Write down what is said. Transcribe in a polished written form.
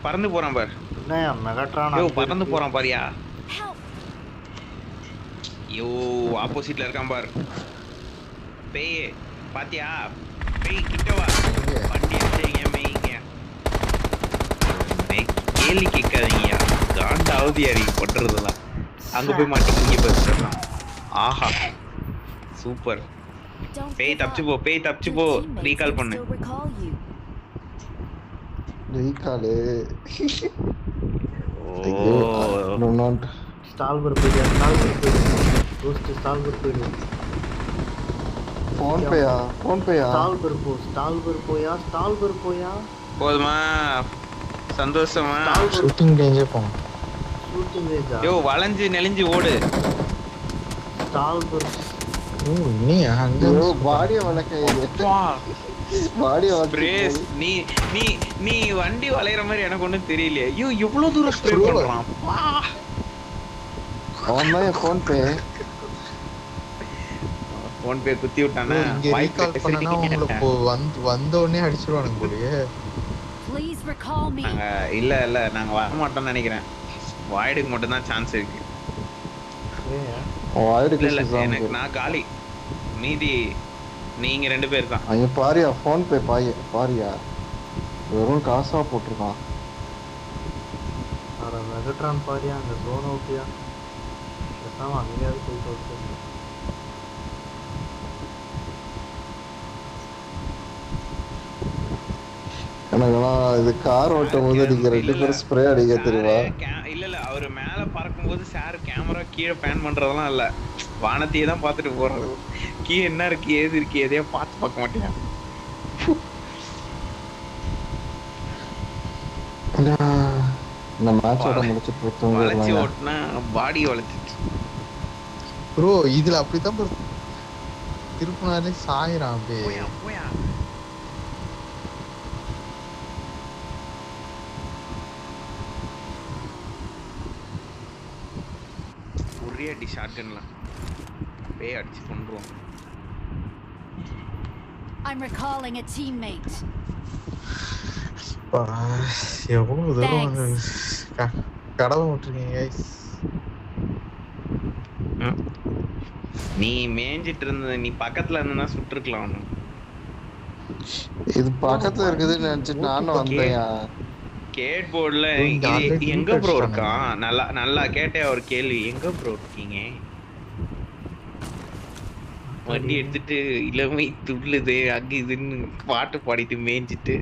பறந்து போறான் பாரு. என்னயா மெகாட்ரான் யோ அங்க பறந்து இருக்கு. போறான் பாரியா. யோ ஆப்போசிட்ல இருக்கான் பாரு. பேய் பாத்தியா? பேய் கிட்ட வா. வண்டி எடுத்தீங்க மேய்ங்க. கேள்வி கேட்காதீங்கயா. காண்டாவது யாரி பண்றதெல்லாம். அங்க போய் மாட்டிக்கிங்க பாரு. ஆஹா சூப்பர். பேய் தப்பிச்சு போ ரீகால் பண்ணு. ரீகால் ஓ ஸ்டால்பர் போயிடு ரோஸ்ட் ஸ்டால்பர் போயிடு. ஃபோன் பேயா ஸ்டால்பர் போயா போதுமா சந்தோஷமா. ஷூட்டிங் ரேஞ்சே போங்க. ஷூட்டிங் ரேஞ்சா? யோ வளைஞ்சு நெளிஞ்சு ஓடு. ஸ்டால்பர் ஓ நீ அங்க பாடிய வளைக்க பாடிய பிரேஸ் நீ நீ நீ வண்டி வளையற மாதிரி எனக்கு ஒண்ணும் தெரியலையே. ஐயோ இவ்வளவு தூரம் ஸ்ப்ரே பண்றான். அவன் தான் ஃபோன் பே குத்தி விட்டானே. இங்க ரீகால் பண்ணனா உங்களுக்கு வந்த உடனே அடிச்சிடுவானுங்க போலயே. நாங்க இல்ல நாங்க வர மாட்டோம்னு நினைக்கிறேன். வாய்டுக்கு மட்டும் தான் சான்ஸ் இருக்கு. இல்ல எனக்கு நான் காலி. மீதி நீங்க 2 பேர் தான். அங்க பாரியா ஃபோன் பே பாரியா வெறும் காசா போட்டுருக்கான். அட மெகாட்ரான் பாரியா அந்த ஜோன் அவுட்டியா. பேசாம அங்கேயாவது போயிட்டு வந்து எனக்கெல்லாம் இது கார் ஓட்டும் போது நீங்க 2 பேரும் ஸ்ப்ரே அடிக்க தெரியுமா? இல்ல அவரு மேல பறக்கும் போது சார் கேமரா கீழே பேன் பண்றதெல்லாம் இல்ல. வானத்தையே தான் பாத்துட்டு போறது. கீழே என்ன இருக்கு ஏது இருக்கு எதையா பார்க்க மாட்டேன். இந்த மேட்சோட முடிச்சிட்டு வளைச்சி ஓட்டுனா பாடி வளைச்சிட்டு. ப்ரோ இதுல அப்படிதான் ப்ரோ திருப்புனாலே சாயிரான் அப்படியே. போயா ஒரே அடி ஷாட்கன்லாம் பேய் அடிச்சு கொன்றுவோம். I'm recalling a teammate. எவ்வளவு தூரம் கடவை விட்டுருக்கீங்க guys. நீ மேஞ்சிட்டு இருந்த நீ பக்கத்துல இருந்தா சுட்டுருக்கலாம். இது பக்கத்துல இருக்குதுன்னு நினைச்சிட்டு நானும் வந்தேன். கேட் போர்டுல எங்க ப்ரோ இருக்கான்? நல்லா கேட்டே ஒரு கேள்வி. எங்க ப்ரோ இருக்கீங்க? வண்டி எடுத்துட்டு இளமை துள்ளுது அங்க இதுன்னு பாட்டு பாடிட்டு மேய்ஞ்சிட்டு